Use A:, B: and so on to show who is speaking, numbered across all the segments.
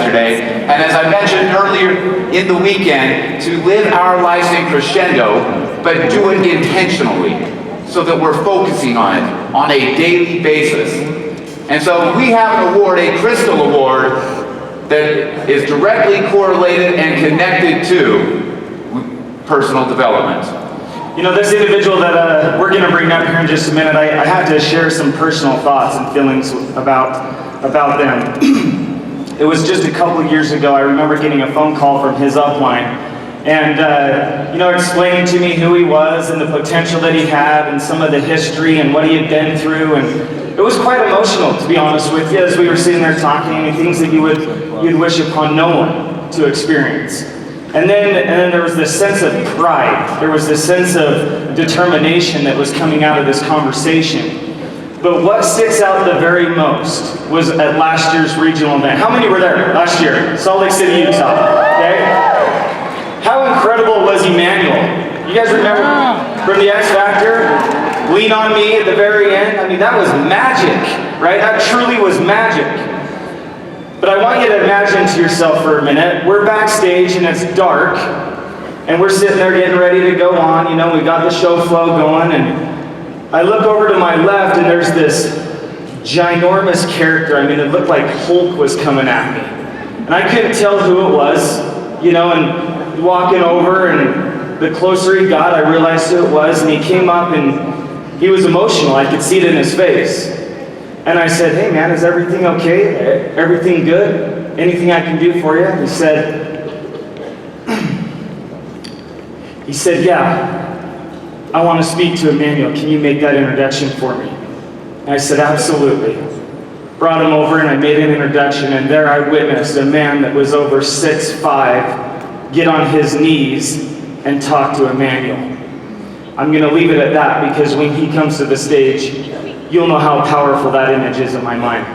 A: yesterday. And as I mentioned earlier in the weekend, to live our lives in crescendo, but do it intentionally, so that we're focusing on it on a daily basis. And so we have an award, a Crystal Award, that is directly correlated and connected to personal development.
B: You know, this individual that we're going to bring up here in just a minute, I have to share some personal thoughts and feelings about them. It was just a couple of years ago, I remember getting a phone call from his upline, and you know, explaining to me who he was and the potential that he had and some of the history and what he had been through, and it was quite emotional, to be honest with you, as we were sitting there talking, and things that you'd wish upon no one to experience. And then there was this sense of pride. There was this sense of determination that was coming out of this conversation. But what sticks out the very most was at last year's regional event. How many were there last year? Salt Lake City, Utah. Okay? How incredible was Emmanuel? You guys remember from the X Factor? Lean on Me at the very end? I mean, that was magic, right? That truly was magic. But I want you to imagine to yourself for a minute, we're backstage and it's dark, and we're sitting there getting ready to go on, you know, we got the show flow going, and I look over to my left and there's this ginormous character. I mean, it looked like Hulk was coming at me. And I couldn't tell who it was, you know, and walking over, and the closer he got, I realized who it was, and he came up and he was emotional. I could see it in his face. And I said, "Hey man, is everything okay? Everything good? Anything I can do for you?" He said, "Yeah, I want to speak to Emmanuel. Can you make that introduction for me?" And I said, "Absolutely." Brought him over and I made an introduction, and there I witnessed a man that was over 6'5" get on his knees and talk to Emmanuel. I'm going to leave it at that, because when he comes to the stage, you'll know how powerful that image is in my mind.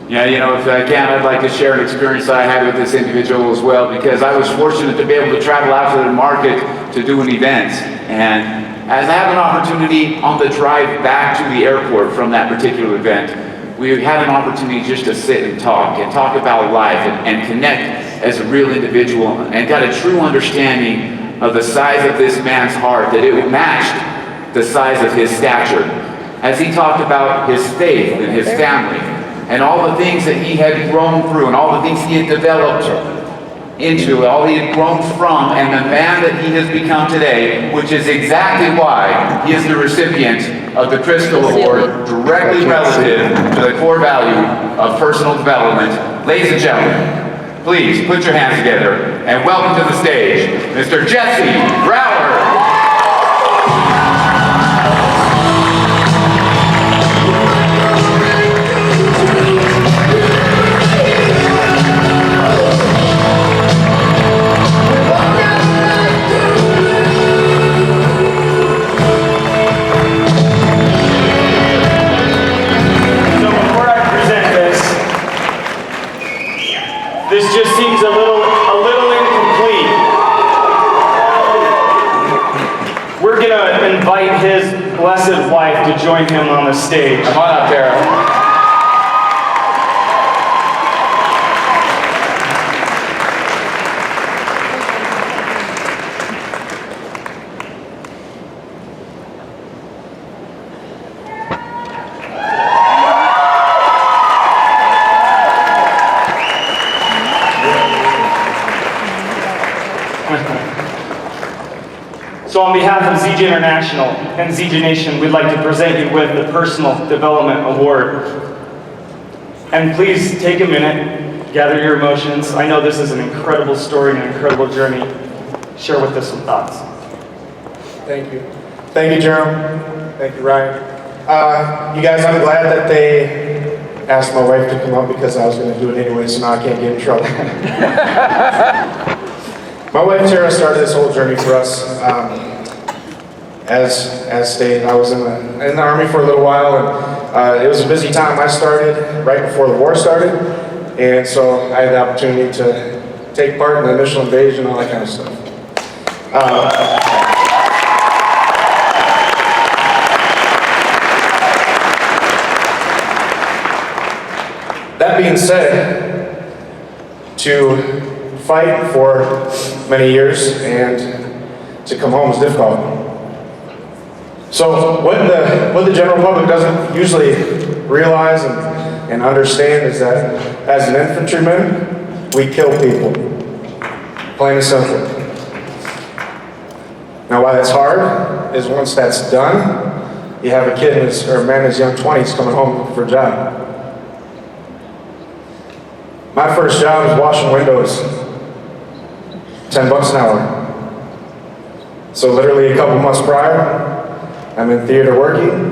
A: Yeah, you know, if I can, I'd like to share an experience that I had with this individual as well, because I was fortunate to be able to travel out to the market to do an event. And as I had an opportunity on the drive back to the airport from that particular event, we had an opportunity just to sit and talk about life and connect as a real individual, and got a true understanding of the size of this man's heart, that it matched the size of his stature. As he talked about his faith and his family, and all the things that he had grown through, and all the things he had developed into, all he had grown from, and the man that he has become today, which is exactly why he is the recipient of the Crystal Award, directly relative to the core value of personal development. Ladies and gentlemen, please put your hands together and welcome to the stage, Mr. Jesse Brower.
B: This just seems a little incomplete. We're gonna invite his blessed wife to join him on the stage.
A: Come on up, Tara.
B: So on behalf of Zija International and Zija Nation, we'd like to present you with the Personal Development Award. And please take a minute, gather your emotions. I know this is an incredible story and an incredible journey. Share with us some thoughts.
C: Thank you. Thank you, Jerome. Thank you, Ryan. You guys, I'm glad that they asked my wife to come up, because I was going to do it anyway, so now I can't get in trouble. My wife Tara started this whole journey for us. As stated, I was in the Army for a little while, and it was a busy time. I started right before the war started, and so I had the opportunity to take part in the initial invasion, all that kind of stuff. That being said, to fight for many years, and to come home is difficult. So what the general public doesn't usually realize and understand is that as an infantryman, we kill people. Plain and simple. Now why that's hard is once that's done, you have a kid or a man in his young 20s coming home for a job. My first job was washing windows, $10 an hour. So literally a couple months prior, I'm in theater working.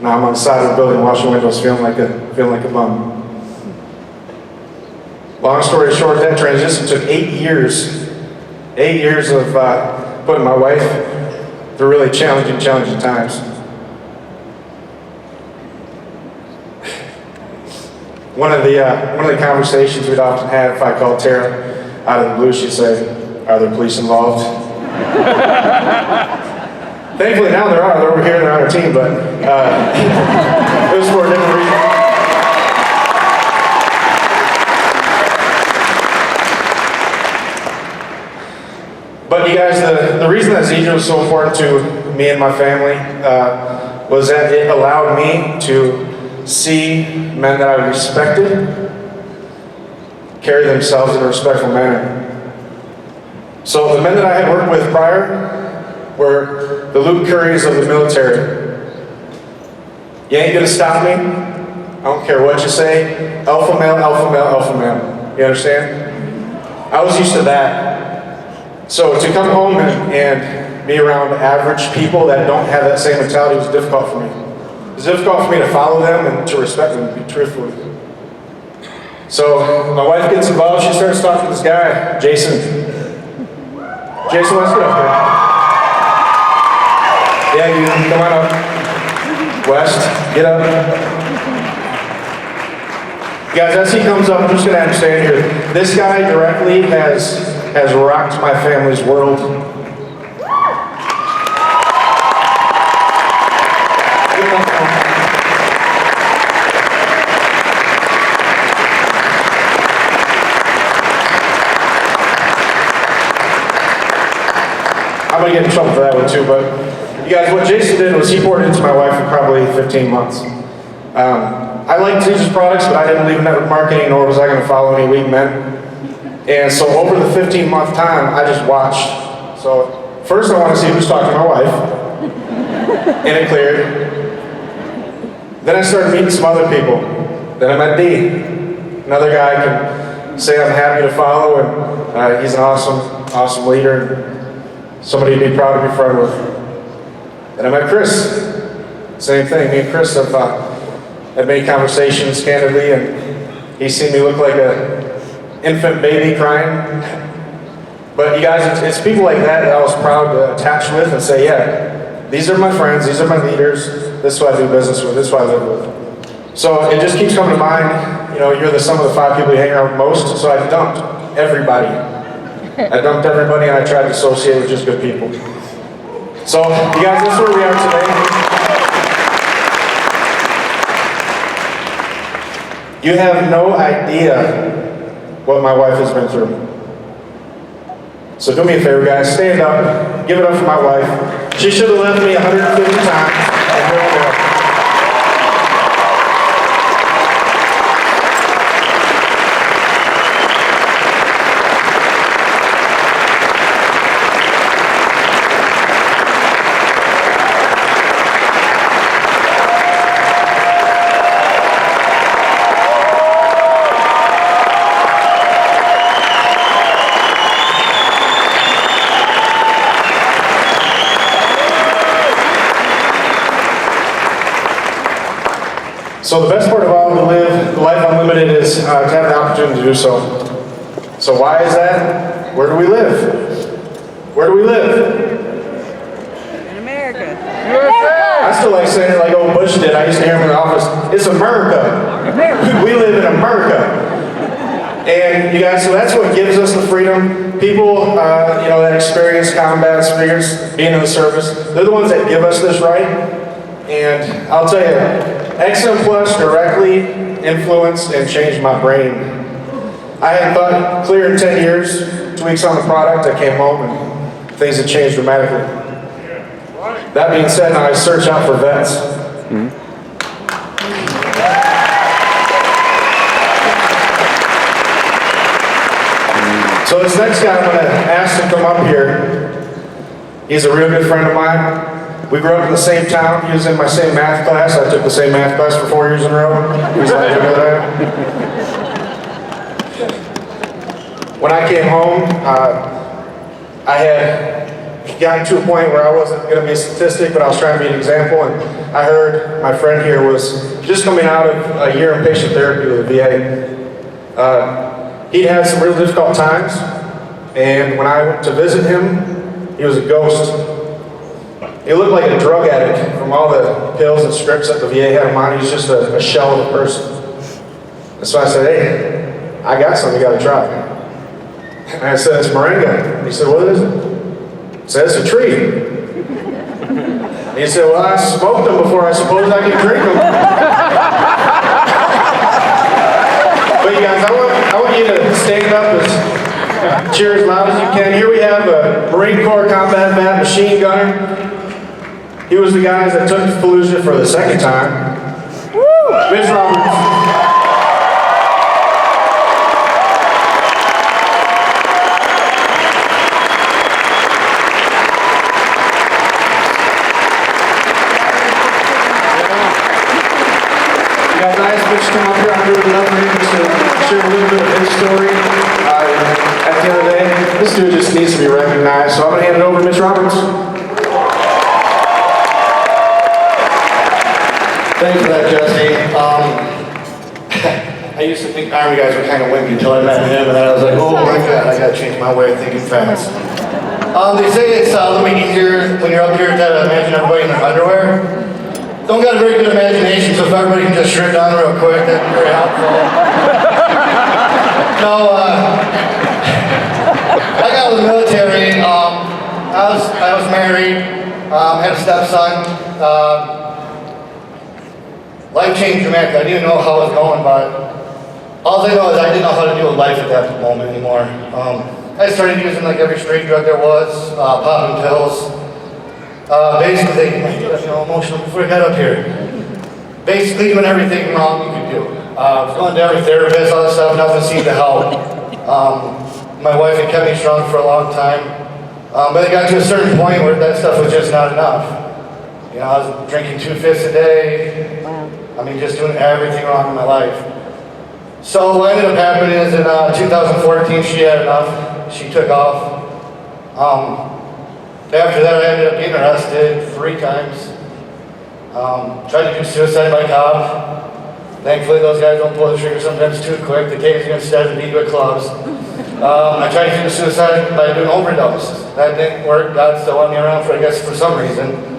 C: Now I'm on the side of the building washing windows, feeling like a bum. Long story short, that transition took 8 years. 8 years of putting my wife through really challenging times. One of the conversations we'd often have, if I called Tara out of the blue, she'd say, "Are there police involved?" Thankfully now there are. They're over here. They're on our team, but it was for a different reason. But you guys, the reason that Zija was so important to me and my family was that it allowed me to see men that I respected carry themselves in a respectful manner. So the men that I had worked with prior were the Luke Currys of the military. You ain't gonna stop me. I don't care what you say. Alpha male, alpha male, alpha male. You understand? I was used to that. So to come home and be around average people that don't have that same mentality was difficult for me. It was difficult for me to follow them and to respect them and be truthful with them. So my wife gets involved. She starts talking to this guy, Jason. Jason, let's get up here. Yeah, you come on up. West, get up. Guys, as he comes up, I'm just going to have to stand here. This guy directly has rocked my family's world. I'm going to get in trouble for that one too, but you guys, what Jason did was he poured into my wife for probably 15 months. I liked Zija's products, but I didn't believe in network marketing, nor was I going to follow any weak men. And so over the 15-month time, I just watched. So first I want to see who's talking to my wife, and it cleared. Then I started meeting some other people. Then I met D. Another guy I can say I'm happy to follow, and he's an awesome leader, and somebody to be proud to be friends with. Then I met Chris. Same thing. Me and Chris have had many conversations candidly, and he's seen me look like a infant baby crying. But you guys, it's people like that I was proud to attach with and say, yeah, these are my friends, these are my leaders, this is who I do business with, this is who I live with. So it just keeps coming to mind, you know, you're the sum of the 5 people you hang around with most, so I dumped everybody. I dumped everybody and I tried to associate with just good people. So you guys, this is where we are today. You have no idea what my wife has been through. So do me a favor, guys, stand up, give it up for my wife. She should have left me 150 times, and here we are. So the best part of all to live life unlimited is to have the opportunity to do so. So why is that? Where do we live? Where do we live?
D: In America.
C: I still like saying it like old Bush did. I used to hear him in the office. It's America. We live in America. And you guys, so that's what gives us the freedom. People, you know, that experience combat, experience being in the service, they're the ones that give us this right. And I'll tell you, XM Plus directly influenced and changed my brain. I had thought clear in 10 years, 2 weeks on the product, I came home and things had changed dramatically. That being said, now I search out for vets. So this next guy, I'm going to ask to come up here. He's a real good friend of mine. We grew up in the same town. He was in my same math class. I took the same math class for 4 years in a row. He's like, look at that. When I came home, I had gotten to a point where I wasn't going to be a statistic, but I was trying to be an example. And I heard my friend here was just coming out of a year in patient therapy with the VA. He'd had some real difficult times, and when I went to visit him, he was a ghost. He looked like a drug addict from all the pills and scripts that the VA had him on. He was just a shell of a person. And so I said, hey, I got something you got to try. And I said, it's Moringa. And he said, what is it? I said, it's a tree. And he said, well, I smoked them before. I suppose I can drink them. But you guys, I want you to stand up and cheer as loud as you can. Here we have a Marine Corps combat vet machine gunner. He was the guy that took Fallujah for the second time. Mitch Roberts. You guys, I asked Mitch to come up here. I would love for him to share a little bit of his story. At the end of the day, this dude just needs to be recognized. So I'm going to hand it over to Mitch Roberts.
E: Thanks for that, Jesse. I used to think Army guys were kind of wimpy until I met him, and then I was like, oh my God, I gotta change my way of thinking fast. They say it's a little bit easier when you're up here to imagine everybody in their underwear. Don't got a very good imagination, so if everybody can just shrink down real quick, that'd be very helpful. No, I got out of the military. I was married, had a stepson. Life changed dramatically. I didn't even know how it was going, but all I know is I didn't know how to deal with life at that moment anymore. I started using like every street drug there was, popping pills. Basically, emotional before I got up here. Basically doing everything wrong you could do. I was going to every therapist, all this stuff, nothing seemed to help. My wife had kept me strong for a long time. But it got to a certain point where that stuff was just not enough. You know, I was drinking 2 fists a day.
D: Wow.
E: I mean, just doing everything wrong in my life. So what ended up happening is in 2014, she had enough. She took off. After that, I ended up getting arrested 3 times. Tried to do suicide by cop. Thankfully, those guys don't pull the trigger sometimes too quick. The case against instead of beat with clubs. I tried to do suicide by doing overdose. That didn't work. God still wanted me around for, I guess, for some reason.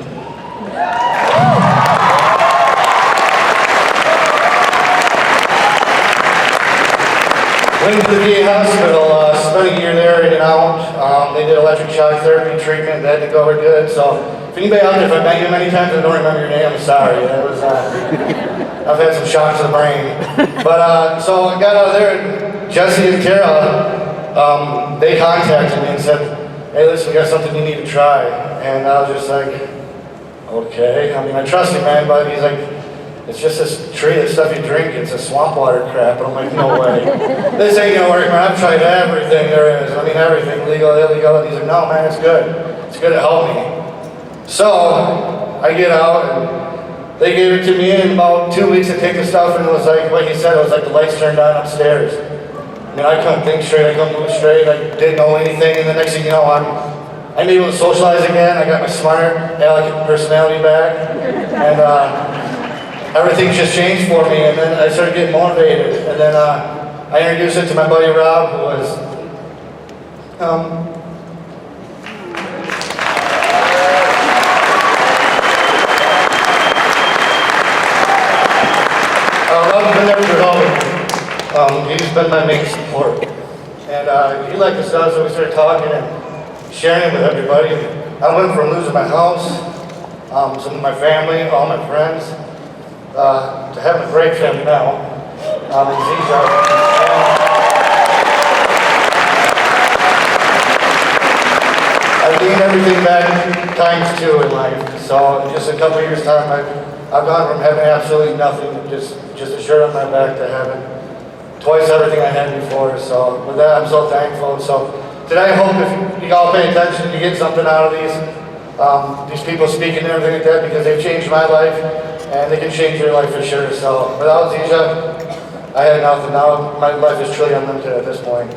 E: Went to the VA hospital, spent a year there in and out. They did electric shock therapy treatment. That didn't go over good. So if anybody out there, if I've met you many times and I don't remember your name, I'm sorry. That was, I've had some shocks to the brain. But so I got out of there, and Jesse and Kara, they contacted me and said, hey, listen, we got something you need to try. And I was just like, okay. I mean, I trust him, man, but he's like, it's just this tree, this stuff you drink, it's a swamp water crap. And I'm like, no way. This ain't gonna work, man. I've tried everything there is. I mean, everything, legal, illegal. And he's like, no, man, it's good. It's good to help me. So I get out, and they gave it to me in about 2 weeks to take the stuff, and it was like, what he said, it was like the lights turned on upstairs. I mean, I couldn't think straight, I couldn't move straight, I didn't know anything, and the next thing you know, I'm able to socialize again. I got my smart aleck personality back, and everything's just changed for me. And then I started getting motivated, and then I introduced it to my buddy Rob, who was Rob's been there for all of me. He's been my main support, and he liked the stuff, so we started talking and sharing it with everybody. I went from losing my house, some of my family, all my friends, to having a great family now, in Zija. times 2 in life. So in just a couple of years' time, I've gone from having absolutely nothing, just a shirt on my back, to having twice everything I had before. So with that, I'm so thankful. And so today, I hope if you all pay attention, you get something out of these people speaking and everything like that, because they've changed my life, and they can change your life for sure. So without Zija, I had nothing. Now my life is truly unlimited at this point.